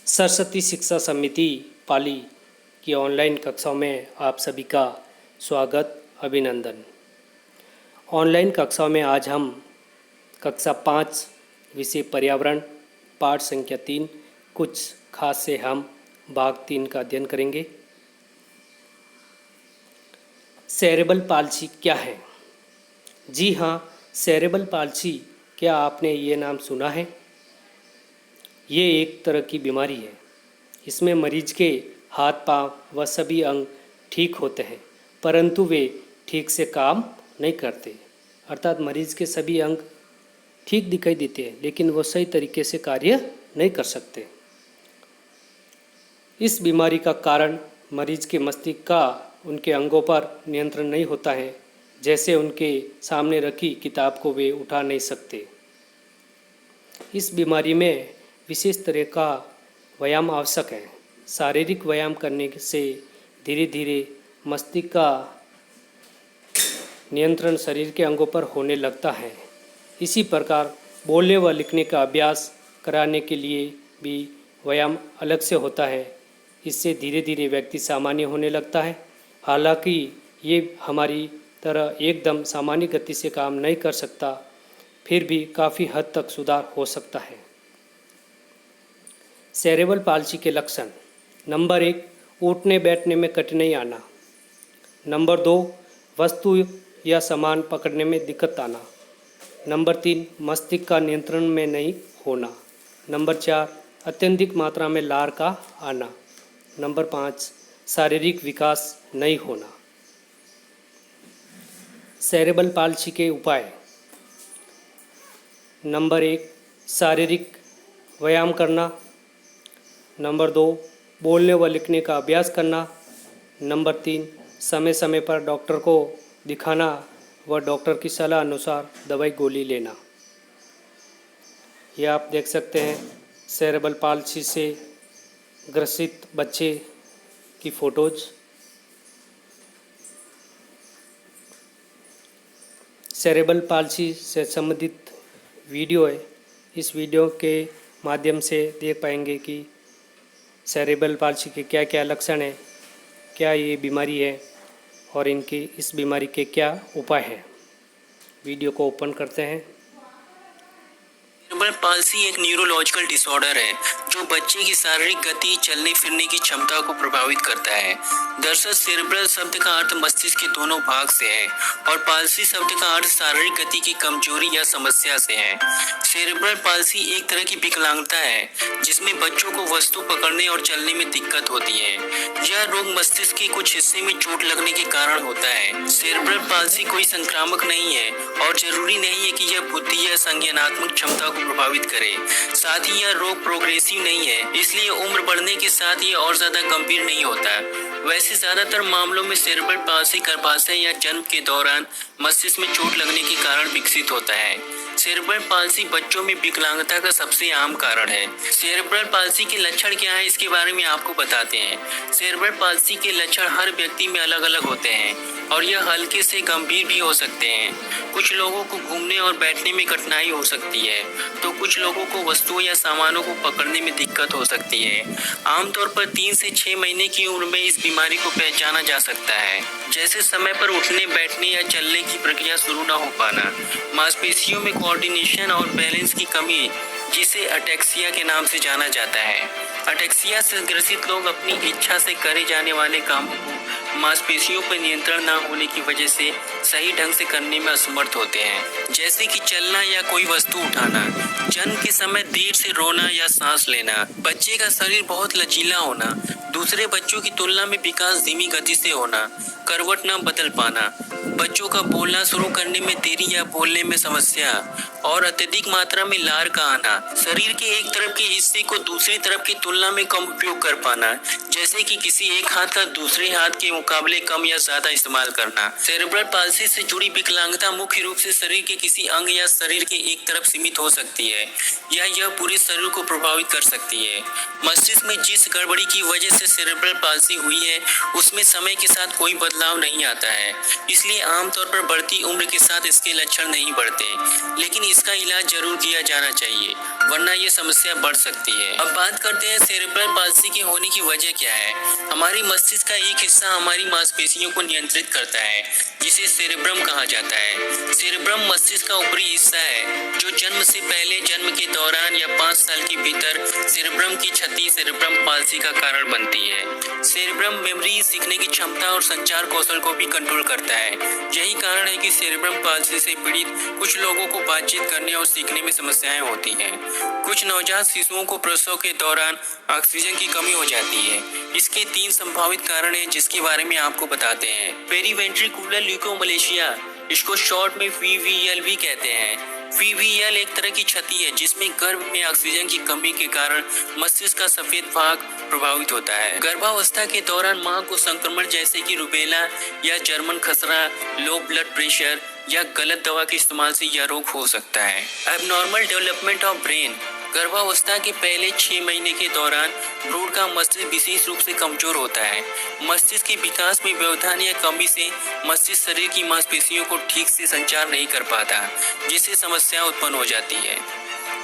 सरस्वती शिक्षा समिति पाली की ऑनलाइन कक्षाओं में आप सभी का स्वागत अभिनंदन। ऑनलाइन कक्षाओं में आज हम कक्षा 5 विषय पर्यावरण पाठ संख्या 3 कुछ खास से हम भाग 3 का अध्ययन करेंगे। सेरेब्रल पाल्सी क्या है? जी हाँ, सेरेब्रल पाल्सी, क्या आपने ये नाम सुना है? ये एक तरह की बीमारी है। इसमें मरीज के हाथ पांव व सभी अंग ठीक होते हैं, परंतु वे ठीक से काम नहीं करते। अर्थात मरीज के सभी अंग ठीक दिखाई देते हैं, लेकिन वो सही तरीके से कार्य नहीं कर सकते। इस बीमारी का कारण मरीज के मस्तिष्क का उनके अंगों पर नियंत्रण नहीं होता है। जैसे उनके सामने रखी किताब को वे उठा नहीं सकते। इस बीमारी में विशेष तरह का व्यायाम आवश्यक है। शारीरिक व्यायाम करने से धीरे धीरे मस्तिष्क का नियंत्रण शरीर के अंगों पर होने लगता है। इसी प्रकार बोलने व लिखने का अभ्यास कराने के लिए भी व्यायाम अलग से होता है। इससे धीरे धीरे व्यक्ति सामान्य होने लगता है। हालांकि ये हमारी तरह एकदम सामान्य गति से काम नहीं कर सकता, फिर भी काफ़ी हद तक सुधार हो सकता है। सेरेब्रल पाल्सी के लक्षण: नंबर 1, उठने बैठने में कठिनाई आना। नंबर 2, वस्तु या सामान पकड़ने में दिक्कत आना। नंबर 3, मस्तिष्क का नियंत्रण में नहीं होना। नंबर 4, अत्यधिक मात्रा में लार का आना। नंबर 5, शारीरिक विकास नहीं होना। सेरेब्रल पाल्सी के उपाय: नंबर 1, शारीरिक व्यायाम करना। नंबर 2, बोलने व लिखने का अभ्यास करना। नंबर 3, समय समय पर डॉक्टर को दिखाना व डॉक्टर की सलाह अनुसार दवाई गोली लेना। यह आप देख सकते हैं सेरेब्रल पाल्सी से ग्रसित बच्चे की फ़ोटोज़। सेरेब्रल पाल्सी से संबंधित वीडियो है। इस वीडियो के माध्यम से देख पाएंगे कि सेरेब्रल पाल्सी के क्या क्या लक्षण हैं, क्या ये बीमारी है और इस बीमारी के क्या उपाय हैं। वीडियो को ओपन करते हैं। सेरेब्रल पाल्सी एक न्यूरोलॉजिकल डिसऑर्डर है जो बच्चे की शारीरिक गति, चलने फिरने की क्षमता को प्रभावित करता है। दरअसल सेरेब्रल शब्द का अर्थ मस्तिष्क के दोनों भाग से है और पाल्सी शब्द का अर्थ शारीरिक गति की कमजोरी या समस्या से है। सेरेब्रल पाल्सी एक तरह की विकलांगता है जिसमें बच्चों को वस्तु पकड़ने और चलने में दिक्कत होती है। यह रोग मस्तिष्क के कुछ हिस्से में चोट लगने के कारण होता है। सेरेब्रल पाल्सी कोई संक्रामक नहीं है और जरूरी नहीं है कि यह बुद्धि या संज्ञानात्मक क्षमता को प्रभावित करे। साथ ही यह रोग प्रोग्रेसिव नहीं है, इसलिए उम्र बढ़ने के साथ ये और ज्यादा गंभीर नहीं होता। वैसे ज्यादातर मामलों में सेरेब्रल पाल्सी गर्भाशय या जन्म के दौरान मस्तिष्क में चोट लगने के कारण विकसित होता है। सेरेब्रल पाल्सी बच्चों में विकलांगता का सबसे आम कारण है। सेरेब्रल पाल्सी के लक्षण क्या है, इसके बारे में आपको बताते हैं। सेरेब्रल पाल्सी के लक्षण हर व्यक्ति में अलग अलग होते हैं और यह हल्के से गंभीर भी हो सकते हैं। कुछ लोगों को घूमने और बैठने में कठिनाई हो सकती है, तो कुछ लोगों को वस्तुओं या सामानों को पकड़ने में दिक्कत हो सकती है। आमतौर पर 3 से 6 महीने की उम्र में इस बीमारी को पहचाना जा सकता है, जैसे समय पर उठने, बैठने या चलने की प्रक्रिया शुरू न हो पाना, मांसपेशियों में कोऑर्डिनेशन और बैलेंस की कमी, जिसे अटेक्सिया के नाम से जाना जाता है। अटेक्सिया से ग्रसित लोग अपनी इच्छा से करे जाने वाले कामों को मांसपेशियों पर नियंत्रण न होने की वजह से सही ढंग से करने में असमर्थ होते हैं, जैसे कि चलना या कोई वस्तु उठाना, जन्म के समय देर से रोना या सांस लेना, बच्चे का शरीर बहुत लचीला होना, दूसरे बच्चों की तुलना में विकास धीमी गति से होना, करवट न बदल पाना, बच्चों का बोलना शुरू करने में देरी या बोलने में समस्या और अत्यधिक मात्रा में लार का आना, शरीर के एक तरफ के हिस्से को दूसरी तरफ की तुलना में कम उपयोग कर पाना, जैसे कि किसी एक हाथ का दूसरे हाथ के मुकाबले कम या ज्यादा इस्तेमाल करना। सेरेब्रल पाल्सी से जुड़ी विकलांगता मुख्य रूप से शरीर के किसी अंग या शरीर के एक तरफ सीमित हो सकती है या यह पूरे शरीर को प्रभावित कर सकती है। मस्तिष्क में जिस गड़बड़ी की वजह से सेरेब्रल पाल्सी हुई है उसमें समय के साथ कोई बदलाव बदलाव नहीं आता है, इसलिए आमतौर पर बढ़ती उम्र के साथ इसके लक्षण नहीं बढ़ते, लेकिन इसका इलाज जरूर किया जाना चाहिए, वरना ये समस्या बढ़ सकती है। अब बात करते हैं सेरेब्रल पाल्सी के होने की वजह क्या है। हमारी मस्तिष्क का एक हिस्सा हमारी मांसपेशियों को नियंत्रित करता है, जिसे सेरेब्रम कहा जाता है। सेरेब्रम मस्तिष्क का ऊपरी हिस्सा है जो जन्म से पहले, जन्म के दौरान या 5 साल के भीतर सेरेब्रम की क्षति सेरेब्रम पाल्सी का कारण बनती है। सेरेब्रम मेमोरी, सीखने की क्षमता और संचार कौशल को भी कंट्रोल करता है। यही कारण है कि सेरेब्रम पाल्सी से पीड़ित कुछ लोगों को बातचीत करने और सीखने में समस्याएं होती हैं। कुछ नवजात शिशुओं को प्रसव के दौरान ऑक्सीजन की कमी हो जाती है। इसके 3 संभावित कारण हैं जिसके बारे में आपको बताते हैं। पेरीवेंट्रिकुलर ल्यूकोमलेशिया, इसको शॉर्ट में VVL भी कहते हैं। VVL एक तरह की क्षति है जिसमें गर्भ में ऑक्सीजन की कमी के कारण मस्तिष्क का सफेद भाग प्रभावित होता है। गर्भावस्था के दौरान मां को संक्रमण जैसे कि रुबेला या जर्मन खसरा, लो ब्लड प्रेशर या गलत दवा के इस्तेमाल से यह रोग हो सकता है। एबनॉर्मल डेवलपमेंट ऑफ ब्रेन, गर्भावस्था के पहले 6 महीने के दौरान भ्रूण का मस्तिष्क विशेष रूप से कमजोर होता है। मस्तिष्क के विकास में व्यवधान या कमी से मस्तिष्क शरीर की मांसपेशियों को ठीक से संचार नहीं कर पाता, जिससे समस्या उत्पन्न हो जाती है।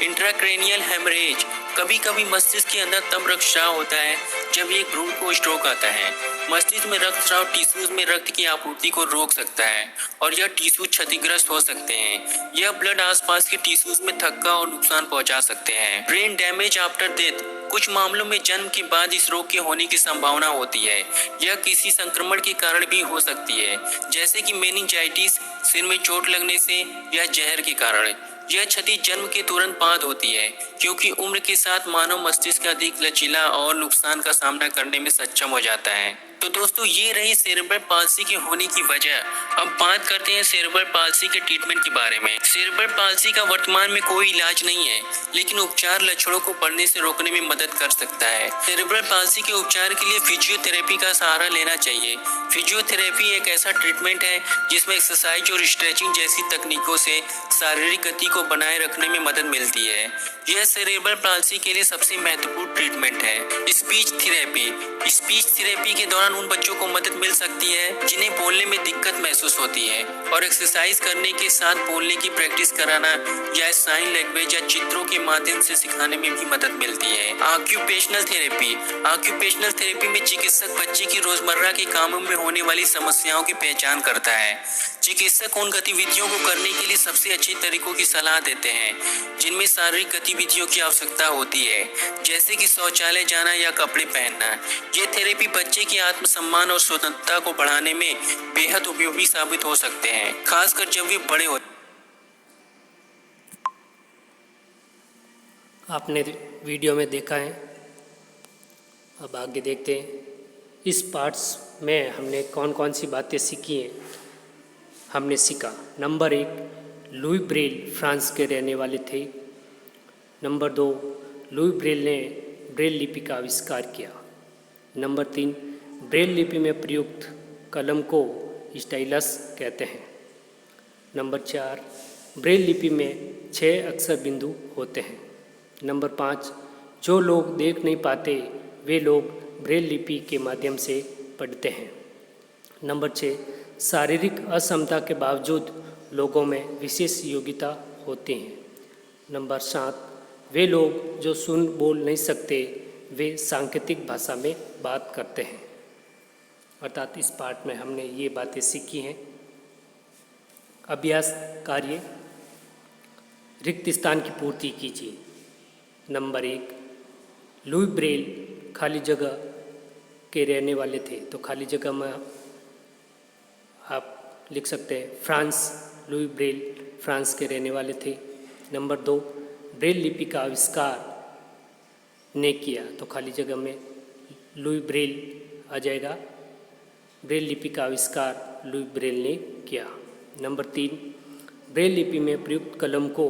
इंट्राक्रेनियल हेमरेज, कभी कभी मस्तिष्क के अंदर तब रक्तस्राव होता है जब एक भ्रूण को स्ट्रोक आता है। मस्तिष्क में रक्तस्राव टिश्यूज में रक्त की आपूर्ति को रोक सकता है और यह टिश्यू क्षतिग्रस्त हो सकते हैं। यह ब्लड आसपास के टिश्यूज में थक्का और नुकसान पहुंचा सकते हैं। ब्रेन डैमेज आफ्टर डेथ, कुछ मामलों में जन्म के बाद इस रोग के होने की संभावना होती है। यह किसी संक्रमण के कारण भी हो सकती है, जैसे कि मेनिंजाइटिस, सिर में चोट लगने से या जहर के कारण। यह क्षति जन्म के तुरंत बाद होती है, क्योंकि उम्र के साथ मानव मस्तिष्क अधिक लचीला और नुकसान का सामना करने में सक्षम हो जाता है। तो दोस्तों, ये रही सेरेब्रल पाल्सी के होने की वजह। अब बात करते हैं सेरेब्रल पाल्सी के ट्रीटमेंट के बारे में। सेरेब्रल पाल्सी का वर्तमान में कोई इलाज नहीं है, लेकिन उपचार लक्षणों को बढ़ने से रोकने में मदद कर सकता है। सेरेब्रल पाल्सी के उपचार के लिए फिजियोथेरेपी का सहारा लेना चाहिए। फिजियोथेरेपी एक ऐसा ट्रीटमेंट है जिसमें एक्सरसाइज और स्ट्रेचिंग जैसी तकनीकों से शारीरिक गति को बनाए रखने में मदद मिलती है। यह सेरेब्रल पाल्सी के लिए सबसे महत्वपूर्ण ट्रीटमेंट है। स्पीच थेरेपी के दौरान उन बच्चों को मदद मिल सकती है जिन्हें बोलने में दिक्कत महसूस होती है, और एक्सरसाइज करने के साथ बोलने की प्रैक्टिस कराना या साइन लैंग्वेज या चित्रों के माध्यम से सिखाने में भी मदद मिलती है। ऑक्यूपेशनल थेरेपी में चिकित्सक बच्चे की रोजमर्रा के कामों में होने वाली समस्याओं की पहचान करता है। चिकित्सक उन गतिविधियों को करने के लिए सबसे अच्छे तरीकों की सलाह देते हैं जिनमें शारीरिक गतिविधियों की आवश्यकता होती है, जैसे कि शौचालय जाना या कपड़े पहनना। ये थेरेपी बच्चे की आत्मसम्मान और स्वतंत्रता को बढ़ाने में बेहद उपयोगी साबित हो सकते हैं, खासकर जब वे बड़े हो। आपने वीडियो में देखा है, अब आगे देखते हैं इस पार्ट्स में हमने कौन कौन सी बातें सीखी हैं। हमने सीखा, नंबर 1, लुई ब्रेल फ्रांस के रहने वाले थे। नंबर 2, लुई ब्रेल ने ब्रेल लिपि का आविष्कार किया। नंबर 3, ब्रेल लिपि में प्रयुक्त कलम को स्टाइलस कहते हैं। नंबर 4, ब्रेल लिपि में 6 अक्षर बिंदु होते हैं। नंबर 5, जो लोग देख नहीं पाते वे लोग ब्रेल लिपि के माध्यम से पढ़ते हैं। नंबर 6, शारीरिक असमता के बावजूद लोगों में विशेष योग्यता होती है। नंबर 7, वे लोग जो सुन बोल नहीं सकते वे सांकेतिक भाषा में बात करते हैं। अर्थात इस पार्ट में हमने ये बातें सीखी हैं। अभ्यास कार्य, रिक्त स्थान की पूर्ति कीजिए। नंबर 1, लुई ब्रेल खाली जगह के रहने वाले थे, तो खाली जगह में आप लिख सकते हैं फ्रांस, लुई ब्रेल फ्रांस के रहने वाले थे। नंबर 2, ब्रेल लिपि का आविष्कार ने किया, तो खाली जगह में लुई ब्रेल आ जाएगा। ब्रेल लिपि का आविष्कार लुई ब्रेल ने किया। नंबर 3, ब्रेल लिपि में प्रयुक्त कलम को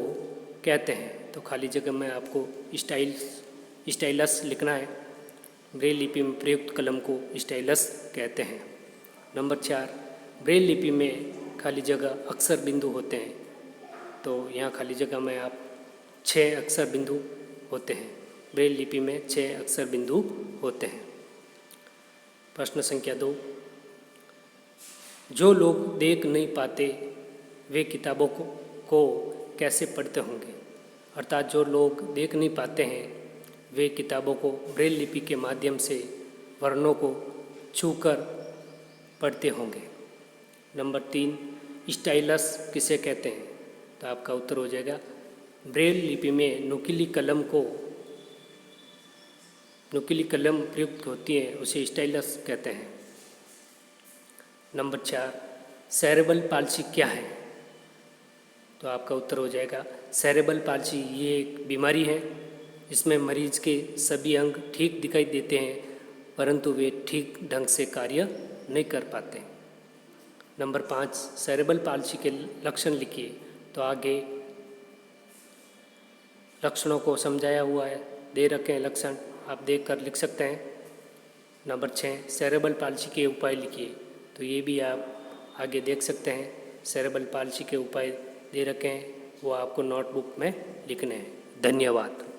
कहते हैं, तो खाली जगह में आपको स्टाइलस लिखना है। ब्रेल लिपि में प्रयुक्त कलम को स्टाइलस कहते हैं। नंबर 4, ब्रेल लिपि में खाली जगह अक्षर बिंदु होते हैं, तो यहाँ खाली जगह में आप 6 अक्षर बिंदु होते हैं। ब्रेल लिपि में 6 अक्षर बिंदु होते हैं। प्रश्न संख्या 2, जो लोग देख नहीं पाते वे किताबों को कैसे पढ़ते होंगे। अर्थात जो लोग देख नहीं पाते हैं वे किताबों को ब्रेल लिपि के माध्यम से वर्णों को छूकर पढ़ते होंगे। नंबर 3, स्टाइलस किसे कहते हैं? तो आपका उत्तर हो जाएगा ब्रेल लिपि में नुकीली कलम प्रयुक्त होती है उसे स्टाइलस कहते हैं। नंबर 4, सेरेब्रल पाल्सी क्या है? तो आपका उत्तर हो जाएगा सेरेब्रल पाल्सी ये एक बीमारी है। इसमें मरीज के सभी अंग ठीक दिखाई देते हैं परंतु वे ठीक ढंग से कार्य नहीं कर पाते। नंबर 5, सेरेब्रल पाल्सी के लक्षण लिखिए। तो आगे लक्षणों को समझाया हुआ है, दे रखे हैं लक्षण, आप देख कर लिख सकते हैं। नंबर 6, सेरेब्रल पाल्सी के उपाय लिखिए। तो ये भी आप आगे देख सकते हैं। सेरेब्रल पाल्सी के उपाय दे रखे हैं, वो आपको नोटबुक में लिखने हैं। धन्यवाद।